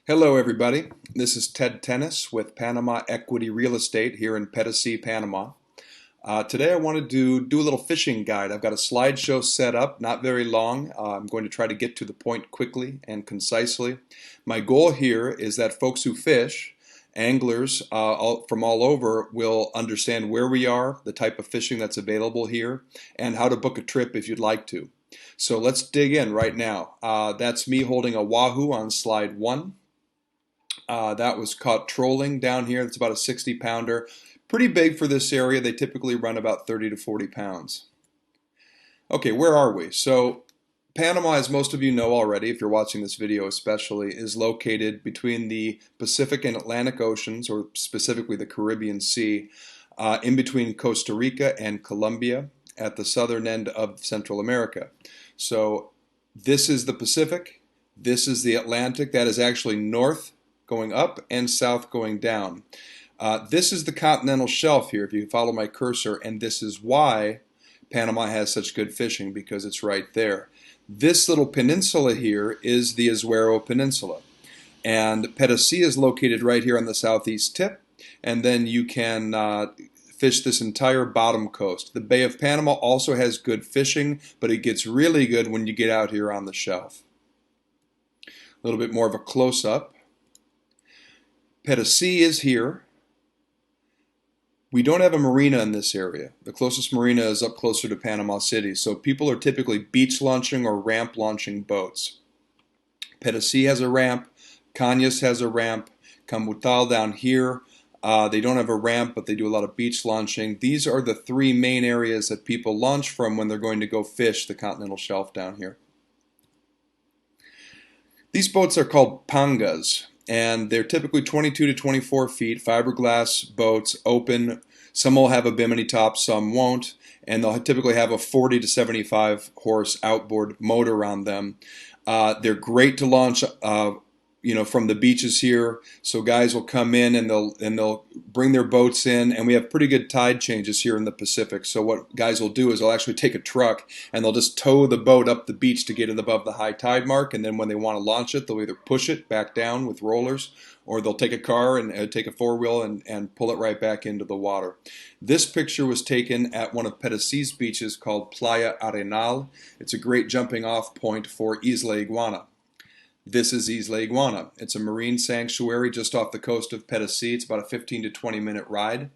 Hello everybody, this is Ted Tennis with Panama Equity Real Estate here in Pedasi, Panama. Today I wanted to do a little fishing guide. I've got a slideshow set up, not very long. I'm going to try to get to the point quickly and concisely. My goal here is that folks who fish, anglers from all over, will understand where we are, the type of fishing that's available here, and how to book a trip if you'd like to. So let's dig in right now. That's me holding a wahoo on slide 1. That was caught trolling down here. That's about a 60-pounder. Pretty big for this area. They typically run about 30 to 40 pounds. Okay, where are we? So Panama, as most of you know already, if you're watching this video especially, is located between the Pacific and Atlantic Oceans, or specifically the Caribbean Sea, in between Costa Rica and Colombia at the southern end of Central America. So this is the Pacific. This is the Atlantic. That is actually north going up and south going down. This is the continental shelf here, if you follow my cursor, and this is why Panama has such good fishing, because it's right there. This little peninsula here is the Azuero Peninsula, and Pedasi is located right here on the southeast tip, and then you can fish this entire bottom coast. The Bay of Panama also has good fishing, but it gets really good when you get out here on the shelf. A little bit more of a close-up. Pedasi is here. We don't have a marina in this area. The closest marina is up closer to Panama City, so people are typically beach launching or ramp launching boats. Pedasi has a ramp, Cañas has a ramp, Cambutal down here, they don't have a ramp, but they do a lot of beach launching. These are the three main areas that people launch from when they're going to go fish the continental shelf down here. These boats are called pangas, and they're typically 22 to 24 feet, fiberglass boats, open. Some will have a bimini top, some won't, and they'll typically have a 40 to 75 horse outboard motor on them. They're great to launch from the beaches here, so guys will come in and they'll bring their boats in, and we have pretty good tide changes here in the Pacific. So what guys will do is they'll actually take a truck and they'll just tow the boat up the beach to get it above the high tide mark, and then when they want to launch it, they'll either push it back down with rollers, or they'll take a car and take a four-wheel and pull it right back into the water. This picture was taken at one of Pedasi's beaches called Playa Arenal. It's a great jumping off point for Isla Iguana. This is Isla Iguana. It's a marine sanctuary just off the coast of Pedasi. It's about a 15 to 20 minute ride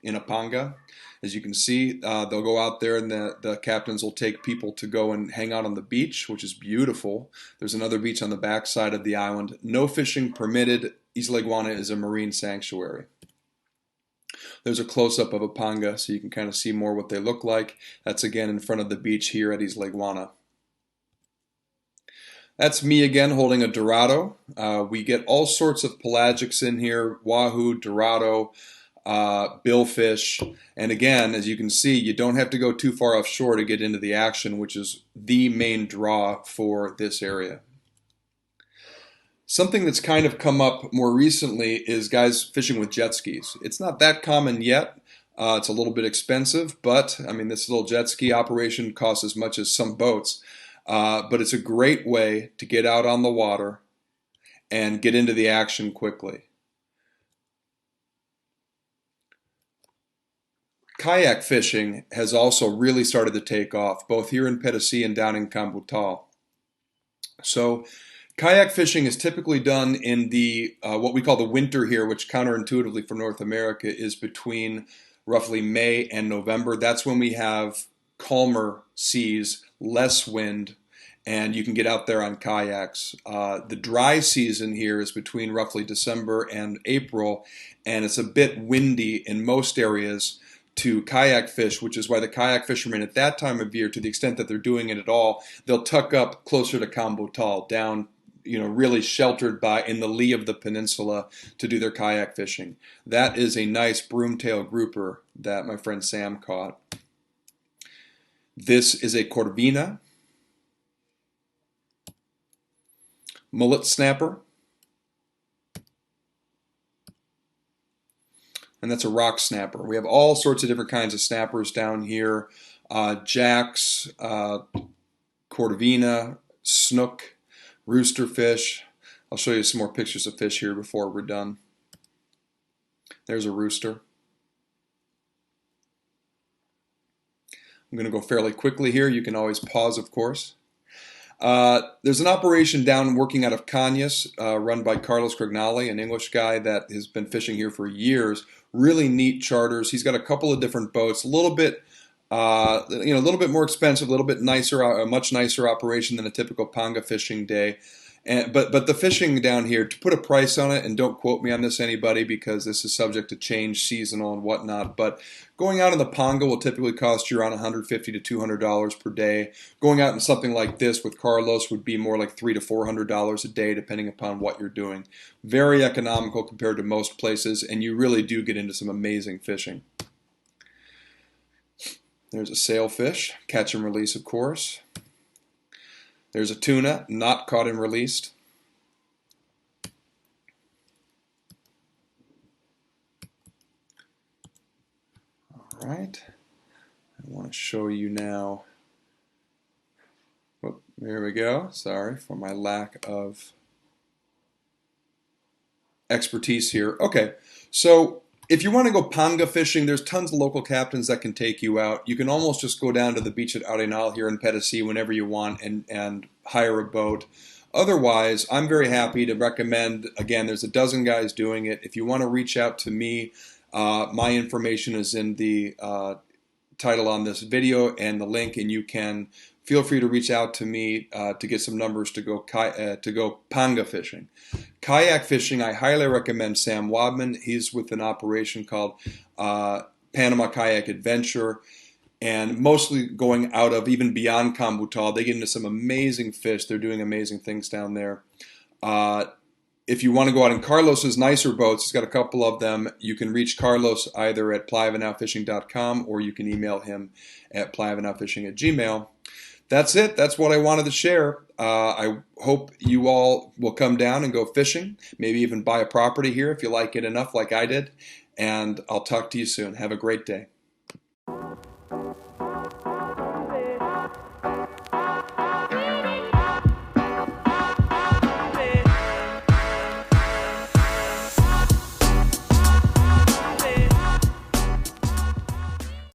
in a panga. As you can see, they'll go out there and the captains will take people to go and hang out on the beach, which is beautiful. There's another beach on the back side of the island. No fishing permitted. Isla Iguana is a marine sanctuary. There's a close-up of a panga so you can kind of see more what they look like. That's again in front of the beach here at Isla Iguana. That's me again holding a Dorado. We get all sorts of pelagics in here, wahoo, Dorado, billfish, and again, as you can see, you don't have to go too far offshore to get into the action, which is the main draw for this area. Something that's kind of come up more recently is guys fishing with jet skis. It's not that common yet. It's a little bit expensive, but I mean, this little jet ski operation costs as much as some boats. But it's a great way to get out on the water and get into the action quickly. Kayak fishing has also really started to take off, both here in Pedasi and down in Cambutal. So kayak fishing is typically done in the what we call the winter here, which counterintuitively for North America is between roughly May and November. That's when we have calmer seas, less wind, and you can get out there on kayaks. The dry season here is between roughly December and April, and it's a bit windy in most areas to kayak fish, which is why the kayak fishermen at that time of year, to the extent that they're doing it at all, they'll tuck up closer to Cambutal, down, really sheltered by in the lee of the peninsula to do their kayak fishing. That is a nice broomtail grouper that my friend Sam caught. This is a corvina. mullet snapper, and that's a rock snapper. We have all sorts of different kinds of snappers down here. Jacks, corvina, snook, rooster fish. I'll show you some more pictures of fish here before we're done. There's a rooster. I'm going to go fairly quickly here. You can always pause, of course. There's an operation down working out of Cañas, run by Carlos Crignali, an English guy that has been fishing here for years. Really neat charters. He's got a couple of different boats, a little bit, a little bit more expensive, a little bit nicer, a much nicer operation than a typical panga fishing day. But the fishing down here, to put a price on it, and don't quote me on this, anybody, because this is subject to change, seasonal and whatnot, but going out in the panga will typically cost you around $150 to $200 per day. Going out in something like this with Carlos would be more like $300 to $400 a day, depending upon what you're doing. Very economical compared to most places, and you really do get into some amazing fishing. There's a sailfish, catch and release, of course. There's a tuna, not caught and released. All right. I want to show you now. Oh, there we go. Sorry for my lack of expertise here. Okay, so if you want to go panga fishing, there's tons of local captains that can take you out. You can almost just go down to the beach at Arenal here in Pedasi whenever you want and hire a boat. Otherwise, I'm very happy to recommend, again, there's a dozen guys doing it. If you want to reach out to me, my information is in the title on this video and the link, and you can feel free to reach out to me to get some numbers to go panga fishing. Kayak fishing, I highly recommend Sam Wadman. He's with an operation called Panama Kayak Adventure, and mostly going out of even beyond Cambutal. They get into some amazing fish. They're doing amazing things down there. If you want to go out in Carlos's nicer boats, he's got a couple of them. You can reach Carlos either at playarenalfishing.com or you can email him at playarenalfishing@gmail.com. That's it. That's what I wanted to share. I hope you all will come down and go fishing, maybe even buy a property here if you like it enough like I did. And I'll talk to you soon. Have a great day.